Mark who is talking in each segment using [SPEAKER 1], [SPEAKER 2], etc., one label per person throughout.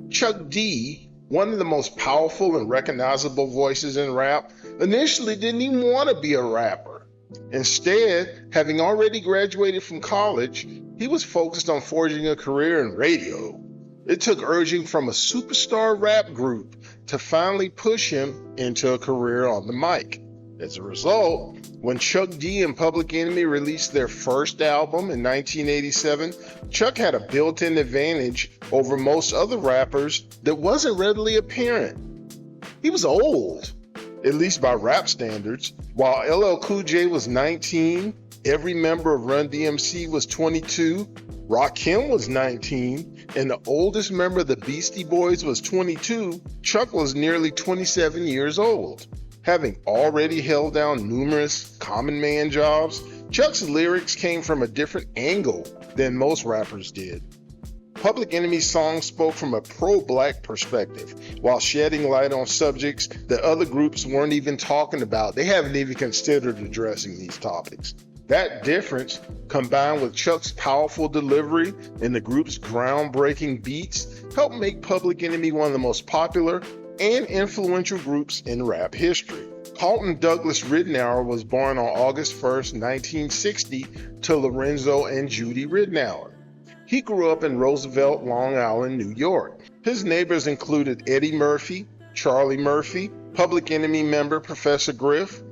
[SPEAKER 1] Chuck D, one of the most powerful and recognizable voices in rap, initially didn't even want to be a rapper. Instead, having already graduated from college, he was focused on forging a career in radio. It took urging from a superstar rap group to finally push him into a career on the mic. As a result, when Chuck D and Public Enemy released their first album in 1987, Chuck had a built-in advantage over most other rappers that wasn't readily apparent. He was old, at least by rap standards. While LL Cool J was 19, every member of Run DMC was 22, Rakim was 19, and the oldest member of the Beastie Boys was 22, Chuck was nearly 27 years old. Having already held down numerous common man jobs, Chuck's lyrics came from a different angle than most rappers did. Public Enemy's songs spoke from a pro-black perspective, while shedding light on subjects that other groups weren't even talking about. They haven't even considered addressing these topics. That difference, combined with Chuck's powerful delivery and the group's groundbreaking beats, helped make Public Enemy one of the most popular and influential groups in rap history. Carlton Douglas Ridenhour was born on August 1st, 1960, to Lorenzo and Judy Ridenhour. He grew up in Roosevelt, Long Island, New York. His neighbors included Eddie Murphy, Charlie Murphy, Public Enemy member Professor Griff,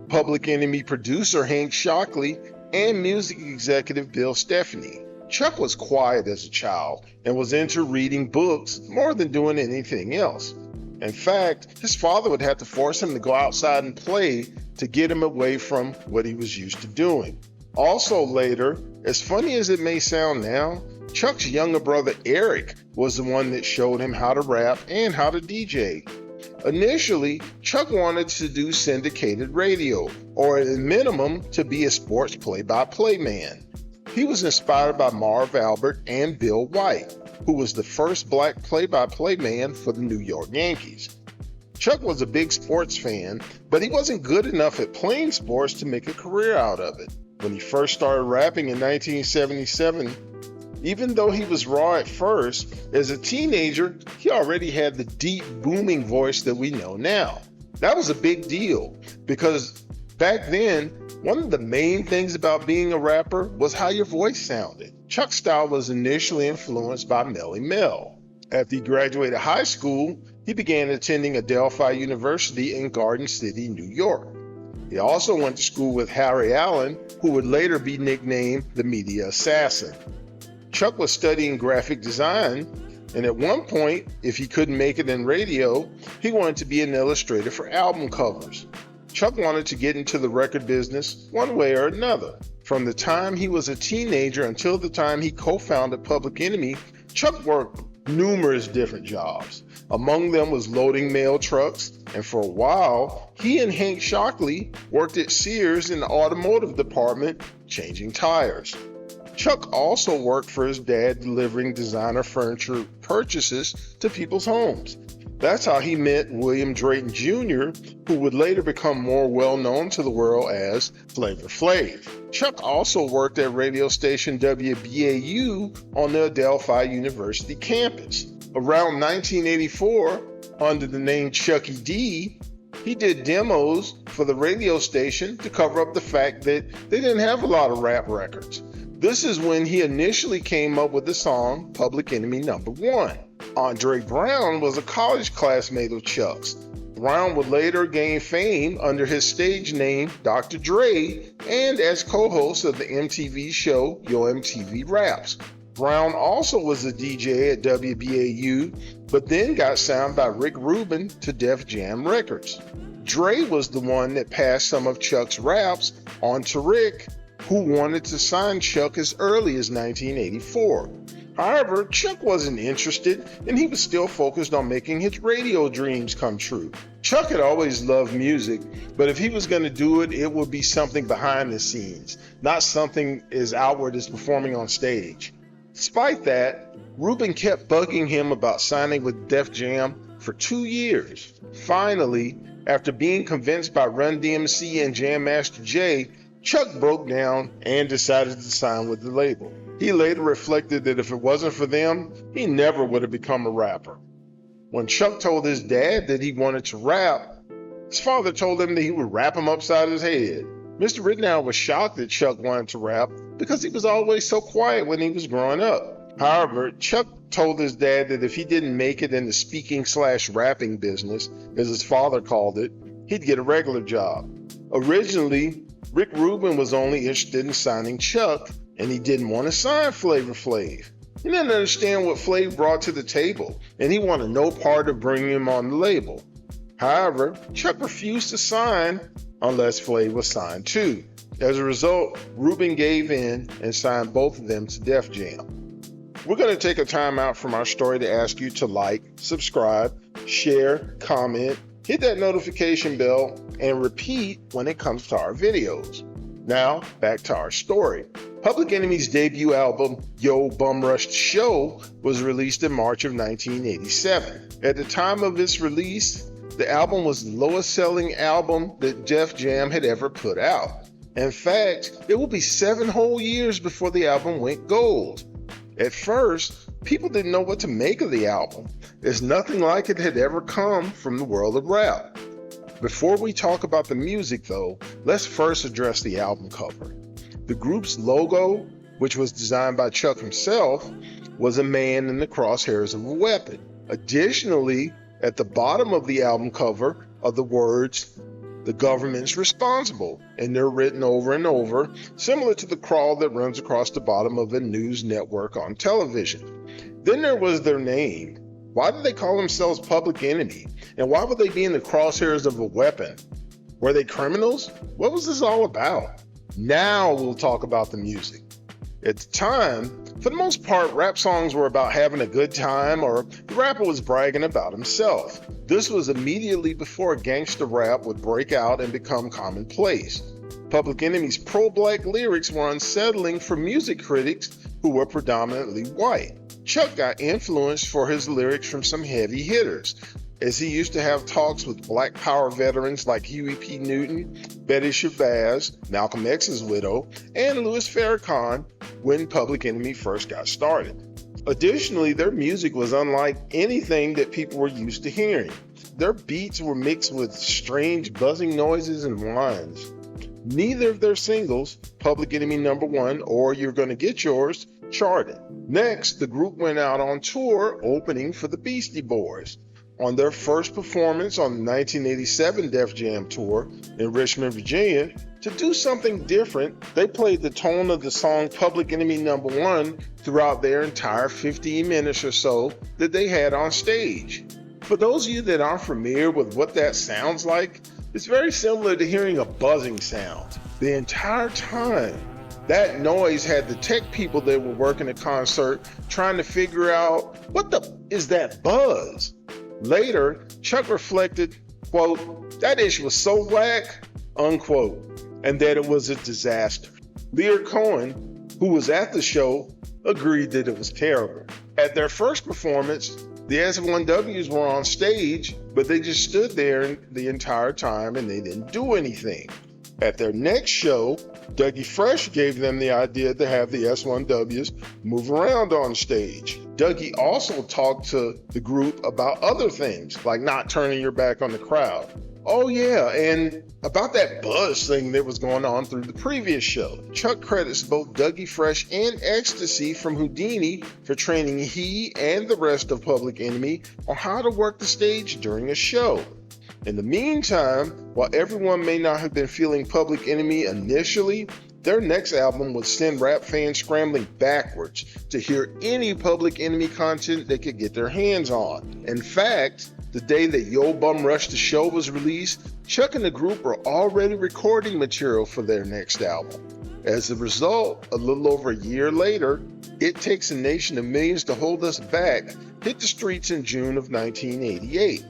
[SPEAKER 1] Public Enemy producer Hank Shocklee, and music executive Bill Stephanie. Chuck was quiet as a child and was into reading books more than doing anything else. In fact, his father would have to force him to go outside and play to get him away from what he was used to doing. Also later, as funny as it may sound now, Chuck's younger brother Eric was the one that showed him how to rap and how to DJ. Initially, Chuck wanted to do syndicated radio, or at a minimum to be a sports play-by-play man. He was inspired by Marv Albert and Bill White, who was the first black play-by-play man for the New York Yankees. Chuck was a big sports fan, but he wasn't good enough at playing sports to make a career out of it. When he first started rapping in 1977, even though he was raw at first, as a teenager, he already had the deep, booming voice that we know now. That was a big deal, because back then, one of the main things about being a rapper was how your voice sounded. Chuck's style was initially influenced by Melle Mel. After he graduated high school, he began attending Adelphi University in Garden City, New York. He also went to school with Harry Allen, who would later be nicknamed the Media Assassin. Chuck was studying graphic design, and at one point, if he couldn't make it in radio, he wanted to be an illustrator for album covers. Chuck wanted to get into the record business one way or another. From the time he was a teenager until the time he co-founded Public Enemy, Chuck worked numerous different jobs. Among them was loading mail trucks, and for a while, he and Hank Shocklee worked at Sears in the automotive department, changing tires. Chuck also worked for his dad delivering designer furniture purchases to people's homes. That's how he met William Drayton Jr., who would later become more well-known to the world as Flavor Flav. Chuck also worked at radio station WBAU on the Adelphi University campus. Around 1984, under the name Chucky D, he did demos for the radio station to cover up the fact that they didn't have a lot of rap records. This is when he initially came up with the song Public Enemy No. 1. Andre Brown was a college classmate of Chuck's. Brown would later gain fame under his stage name Dr. Dre and as co-host of the MTV show Yo MTV Raps. Brown also was a DJ at WBAU, but then got signed by Rick Rubin to Def Jam Records. Dre was the one that passed some of Chuck's raps on to Rick, who wanted to sign Chuck as early as 1984. However, Chuck wasn't interested, and he was still focused on making his radio dreams come true. Chuck had always loved music, but if he was going to do it, it would be something behind the scenes, not something as outward as performing on stage. Despite that, Rubin kept bugging him about signing with Def Jam for 2 years. Finally, after being convinced by Run DMC and Jam Master Jay, Chuck broke down and decided to sign with the label. He later reflected that if it wasn't for them, he never would have become a rapper. When Chuck told his dad that he wanted to rap, his father told him that he would rap him upside his head. Mr. Ridenhour was shocked that Chuck wanted to rap because he was always so quiet when he was growing up. However, Chuck told his dad that if he didn't make it in the speaking/rapping business, as his father called it, he'd get a regular job. Originally, Rick Rubin was only interested in signing Chuck, and he didn't want to sign Flavor Flav. He didn't understand what Flav brought to the table, and he wanted no part of bringing him on the label. However, Chuck refused to sign unless Flav was signed too. As a result, Rubin gave in and signed both of them to Def Jam. We're going to take a time out from our story to ask you to like, subscribe, share, comment, hit that notification bell, and repeat when it comes to our videos. Now, back to our story. Public Enemy's debut album, Yo Bum Rushed Show, was released in March of 1987. At the time of its release, the album was the lowest selling album that Def Jam had ever put out. In fact, it would be 7 whole years before the album went gold. At first, people didn't know what to make of the album, as nothing like it had ever come from the world of rap. Before we talk about the music though, let's first address the album cover. The group's logo, which was designed by Chuck himself, was a man in the crosshairs of a weapon. Additionally, at the bottom of the album cover are the words, "The government's responsible," and they're written over and over, similar to the crawl that runs across the bottom of a news network on television. Then there was their name. Why did they call themselves Public Enemy? And why would they be in the crosshairs of a weapon? Were they criminals? What was this all about? Now we'll talk about the music. At the time, for the most part, rap songs were about having a good time or the rapper was bragging about himself. This was immediately before gangster rap would break out and become commonplace. Public Enemy's pro-black lyrics were unsettling for music critics who were predominantly white. Chuck got influenced for his lyrics from some heavy hitters, as he used to have talks with Black Power veterans like Huey P. Newton, Betty Shabazz, Malcolm X's widow, and Louis Farrakhan when Public Enemy first got started. Additionally, their music was unlike anything that people were used to hearing. Their beats were mixed with strange buzzing noises and whines. Neither of their singles, Public Enemy No. 1 or You're Gonna Get Yours, charted. Next, the group went out on tour opening for the Beastie Boys. On their first performance on the 1987 Def Jam tour in Richmond, Virginia, to do something different, they played the tone of the song Public Enemy No. 1 throughout their entire 15 minutes or so that they had on stage. For those of you that aren't familiar with what that sounds like, it's very similar to hearing a buzzing sound. The entire time, that noise had the tech people that were working the concert trying to figure out, what the is that buzz? Later, Chuck reflected, quote, "That issue was so whack," unquote, and that it was a disaster. Lear Cohen, who was at the show, agreed that it was terrible. At their first performance, the S1Ws were on stage, but they just stood there the entire time and they didn't do anything. At their next show, Dougie Fresh gave them the idea to have the S1Ws move around on stage. Dougie also talked to the group about other things, like not turning your back on the crowd. Oh yeah, and about that buzz thing that was going on through the previous show. Chuck credits both Dougie Fresh and Ecstasy from Houdini for training he and the rest of Public Enemy on how to work the stage during a show. In the meantime, while everyone may not have been feeling Public Enemy initially, their next album would send rap fans scrambling backwards to hear any Public Enemy content they could get their hands on. In fact, the day that Yo Bum Rushed Show was released, Chuck and the group were already recording material for their next album. As a result, a little over a year later, It Takes a Nation of Millions to Hold Us Back hit the streets in June of 1988.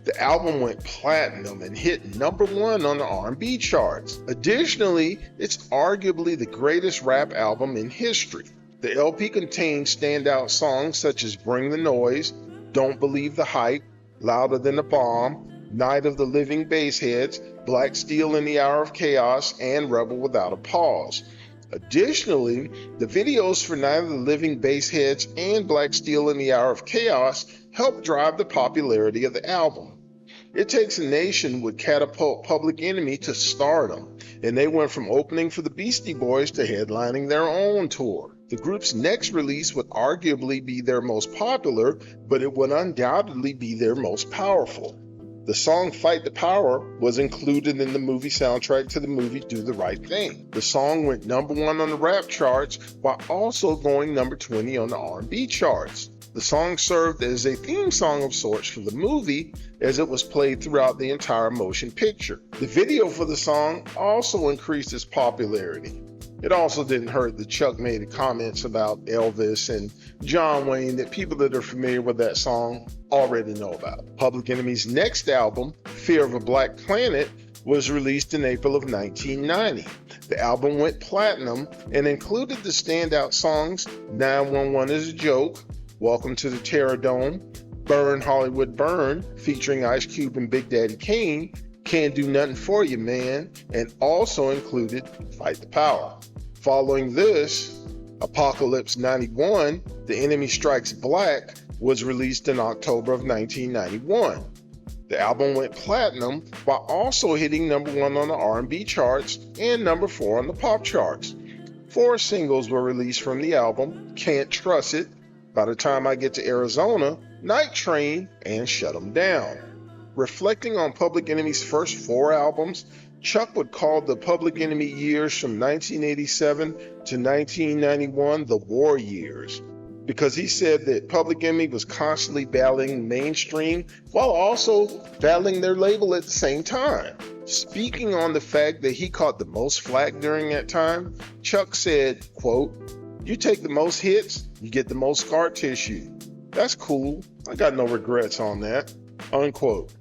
[SPEAKER 1] The album went platinum and hit number 1 on the R&B charts. Additionally, it's arguably the greatest rap album in history. The LP contains standout songs such as Bring the Noise, Don't Believe the Hype, Louder Than a Bomb, Night of the Living Bassheads, Black Steel in the Hour of Chaos, and Rebel Without a Pause. Additionally, the videos for Night of the Living Bassheads and Black Steel in the Hour of Chaos helped drive the popularity of the album. It Takes a Nation would catapult Public Enemy to stardom, and they went from opening for the Beastie Boys to headlining their own tour. The group's next release would arguably be their most popular, but it would undoubtedly be their most powerful. The song Fight the Power was included in the movie soundtrack to the movie Do the Right Thing. The song went number 1 on the rap charts while also going number 20 on the R&B charts. The song served as a theme song of sorts for the movie, as it was played throughout the entire motion picture. The video for the song also increased its popularity. It also didn't hurt that Chuck made comments about Elvis and John Wayne that people that are familiar with that song already know about. Public Enemy's next album, Fear of a Black Planet, was released in April of 1990. The album went platinum and included the standout songs 911 is a Joke, Welcome to the Terror Dome, Burn Hollywood Burn, featuring Ice Cube and Big Daddy Kane, Can't Do Nothing For You Man, and also included Fight the Power. Following this, Apocalypse 91, The Enemy Strikes Black, was released in October of 1991. The album went platinum while also hitting number 1 on the R&B charts and number 4 on the pop charts. 4 singles were released from the album: Can't Trust It, By the Time I Get to Arizona, Night Train, and Shut 'Em Down. Reflecting on Public Enemy's first 4 albums, Chuck would call the Public Enemy years from 1987 to 1991 the war years, because he said that Public Enemy was constantly battling mainstream while also battling their label at the same time. Speaking on the fact that he caught the most flack during that time, Chuck said, quote, "You take the most hits, you get the most scar tissue. That's cool. I got no regrets on that," unquote.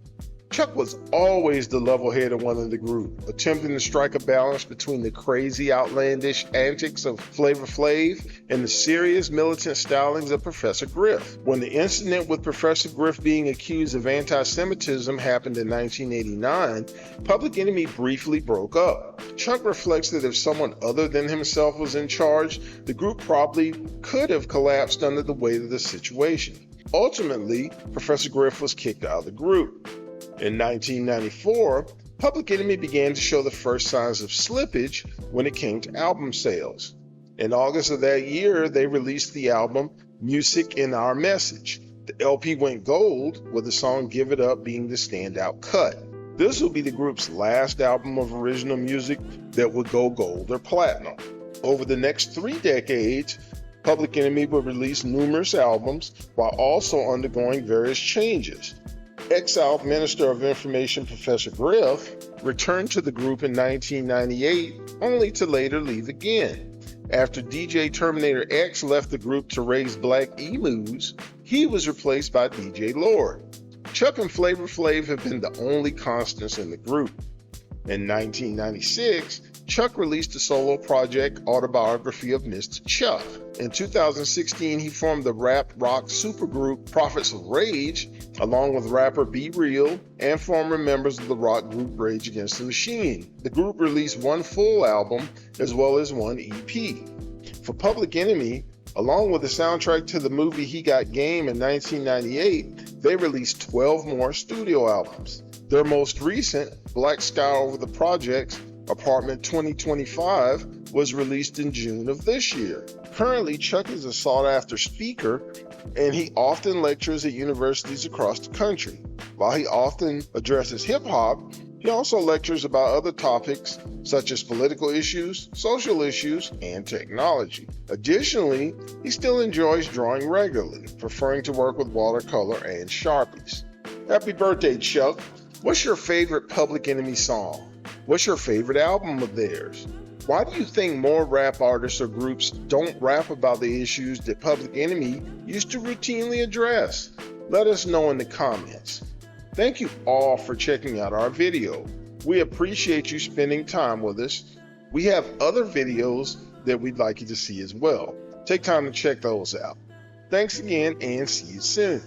[SPEAKER 1] Chuck was always the level-headed one of the group, attempting to strike a balance between the crazy, outlandish antics of Flavor Flav and the serious, militant stylings of Professor Griff. When the incident with Professor Griff being accused of anti-Semitism happened in 1989, Public Enemy briefly broke up. Chuck reflects that if someone other than himself was in charge, the group probably could have collapsed under the weight of the situation. Ultimately, Professor Griff was kicked out of the group. In 1994, Public Enemy began to show the first signs of slippage when it came to album sales. In August of that year, they released the album Music in Our Message. The LP went gold, with the song Give It Up being the standout cut. This will be the group's last album of original music that would go gold or platinum. Over the next 3 decades, Public Enemy would release numerous albums while also undergoing various changes. Exiled Minister of Information Professor Griff returned to the group in 1998, only to later leave again. After DJ Terminator X left the group to raise black emus, he was replaced by DJ Lord. Chuck and Flavor Flav have been the only constants in the group. In 1996, Chuck released the solo project Autobiography of Mr. Chuck. In 2016, he formed the rap rock supergroup Prophets of Rage, along with rapper Be Real and former members of the rock group Rage Against the Machine. The group released 1 full album as well as 1 EP. For Public Enemy, along with the soundtrack to the movie He Got Game in 1998, they released 12 more studio albums. Their most recent, Black Sky Over the Projects, Apartment 2025, was released in June of this year. Currently, Chuck is a sought-after speaker, and he often lectures at universities across the country. While he often addresses hip-hop, he also lectures about other topics such as political issues, social issues, and technology. Additionally, he still enjoys drawing regularly, preferring to work with watercolor and Sharpies. Happy birthday, Chuck! What's your favorite Public Enemy song? What's your favorite album of theirs? Why do you think more rap artists or groups don't rap about the issues that Public Enemy used to routinely address? Let us know in the comments. Thank you all for checking out our video. We appreciate you spending time with us. We have other videos that we'd like you to see as well. Take time to check those out. Thanks again and see you soon.